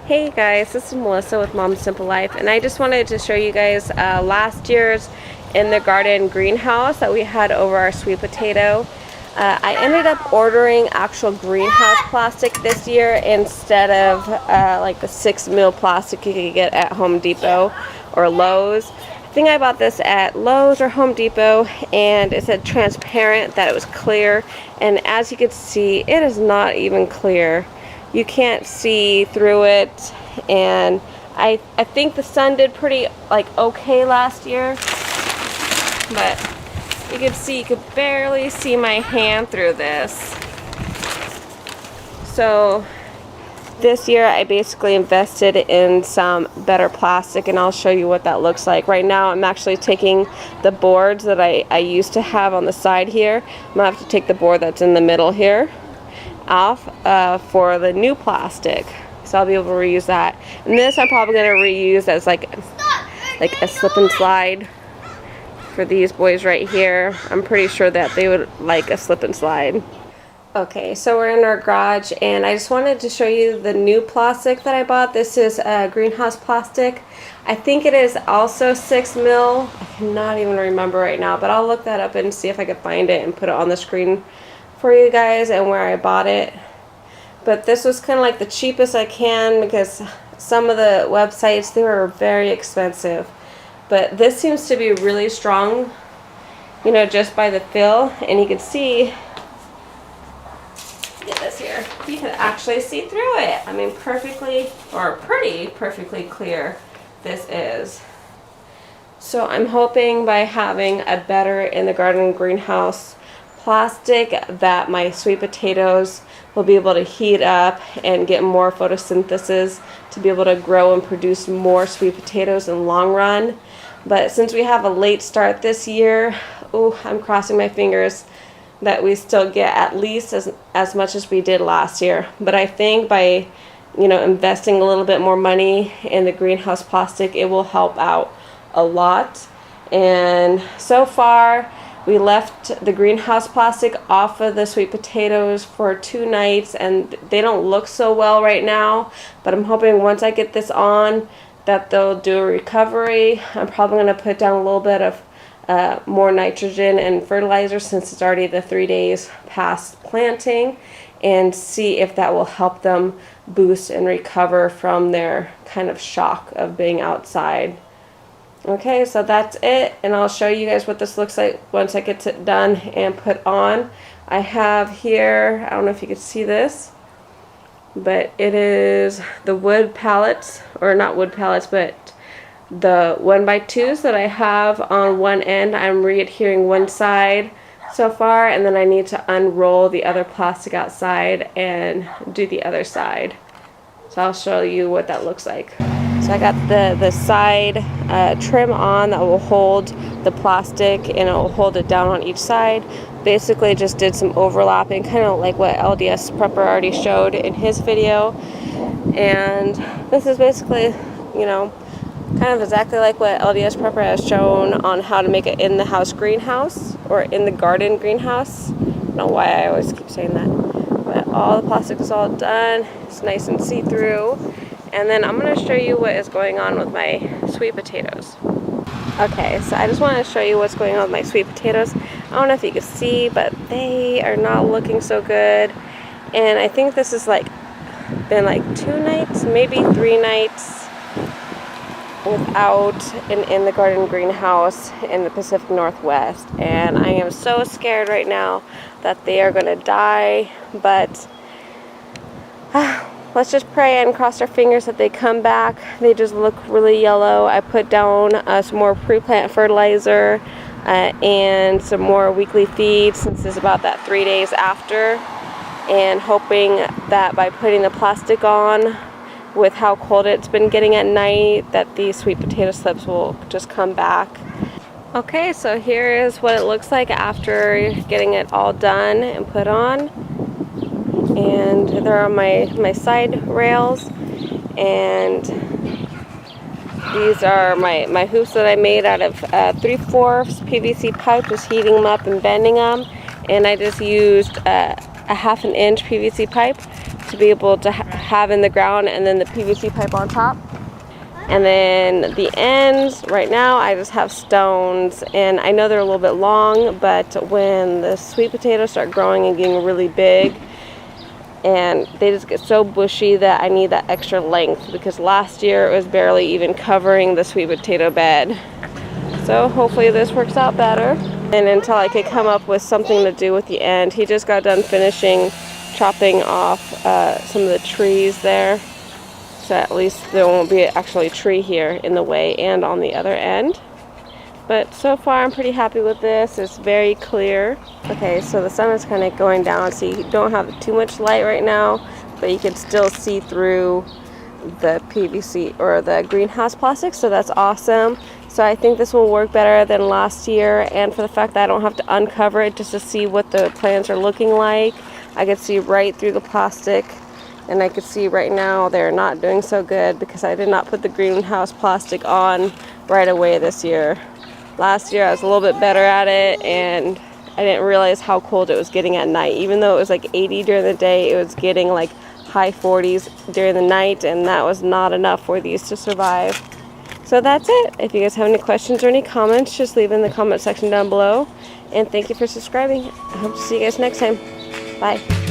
Hey guys, this is Melissa with Mom's Simple Life, and I just wanted to show you guys last year's in the garden greenhouse that we had over our sweet potato. I ended up ordering actual greenhouse plastic this year instead of like the 6 mil plastic you could get at Home Depot or Lowe's. I think I bought this at Lowe's or Home Depot, and it said transparent, that it was clear, and as you can see, it is not even clear. You can't see through it, and I think the sun did pretty okay last year, but you could barely see my hand through this. So this year I basically invested in some better plastic, and I'll show you what that looks like. Right now I'm actually taking the boards that I used to have on the side here. I'm gonna have to take the board that's in the middle here off for the new plastic, so I'll be able to reuse that. And this I'm probably going to reuse as like a slip and slide for these boys right here. I'm pretty sure that they would like a slip and slide. Okay, so we're in our garage, and I just wanted to show you the new plastic that I bought. This is greenhouse plastic. I think it is also 6 mil. I cannot even remember right now, but I'll look that up and see if I can find it and put it on the screen for you guys and where I bought it. But this was kind of like the cheapest I can, because some of the websites, they were very expensive, but this seems to be really strong, you know, just by the feel. And you can see, get this here, you can actually see through it. I mean, perfectly, or pretty perfectly clear this is. So I'm hoping by having a better in the garden greenhouse plastic that my sweet potatoes will be able to heat up and get more photosynthesis to be able to grow and produce more sweet potatoes in the long run. But since we have a late start this year, I'm crossing my fingers that we still get at least as much as we did last year. But I think by, you know, investing a little bit more money in the greenhouse plastic, it will help out a lot. And so far we left the greenhouse plastic off of the sweet potatoes for 2 nights, and they don't look so well right now, but I'm hoping once I get this on that they'll do a recovery. I'm probably going to put down a little bit of more nitrogen and fertilizer, since it's already the 3 days past planting, and see if that will help them boost and recover from their kind of shock of being outside. Okay, so that's it, and I'll show you guys what this looks like once I get it done and put on. I have here, I don't know if you can see this, but it is the wood pallets, or not wood pallets, but the 1x2s that I have on one end. I'm re-adhering one side so far, and then I need to unroll the other plastic outside and do the other side. So I'll show you what that looks like. So I got the side trim on that will hold the plastic, and it will hold it down on each side. Basically just did some overlapping, kind of like what LDS Prepper already showed in his video. And this is basically, you know, kind of exactly like what LDS Prepper has shown on how to make it in the house greenhouse, or in the garden greenhouse. I don't know why I always keep saying that. But all the plastic is all done. It's nice and see-through. And then I'm going to show you what is going on with my sweet potatoes. Okay, so I just want to show you what's going on with my sweet potatoes. I don't know if you can see, but they are not looking so good. And I think this has been 2 nights, maybe 3 nights without an in the garden greenhouse in the Pacific Northwest. And I am so scared right now that they are going to die, but let's just pray and cross our fingers that they come back. They just look really yellow. I put down some more pre-plant fertilizer and some more weekly feed, since it's about that 3 days after, and hoping that by putting the plastic on with how cold it's been getting at night, that these sweet potato slips will just come back. Okay, so here is what it looks like after getting it all done and put on. And there are my side rails, and these are my hoops that I made out of 3/4 PVC pipe, just heating them up and bending them. And I just used a 1/2 inch PVC pipe to be able to have in the ground, and then the PVC pipe on top. And then the ends, right now I just have stones, and I know they're a little bit long, but when the sweet potatoes start growing and getting really big, and they just get so bushy that I need that extra length, because last year it was barely even covering the sweet potato bed. So hopefully this works out better. And until I could come up with something to do with the end, he just got done finishing chopping off some of the trees there. So at least there won't be actually a tree here in the way and on the other end. But so far I'm pretty happy with this. It's very clear. Okay, so the sun is kind of going down, so you don't have too much light right now, but you can still see through the PVC or the greenhouse plastic, so that's awesome. So I think this will work better than last year, and for the fact that I don't have to uncover it just to see what the plants are looking like. I could see right through the plastic, and I could see right now they're not doing so good because I did not put the greenhouse plastic on right away this year. Last year I was a little bit better at it, and I didn't realize how cold it was getting at night. Even though it was like 80 during the day, it was getting like high 40s during the night, and that was not enough for these to survive. So that's it. If you guys have any questions or any comments, just leave in the comment section down below. And thank you for subscribing. I hope to see you guys next time. Bye.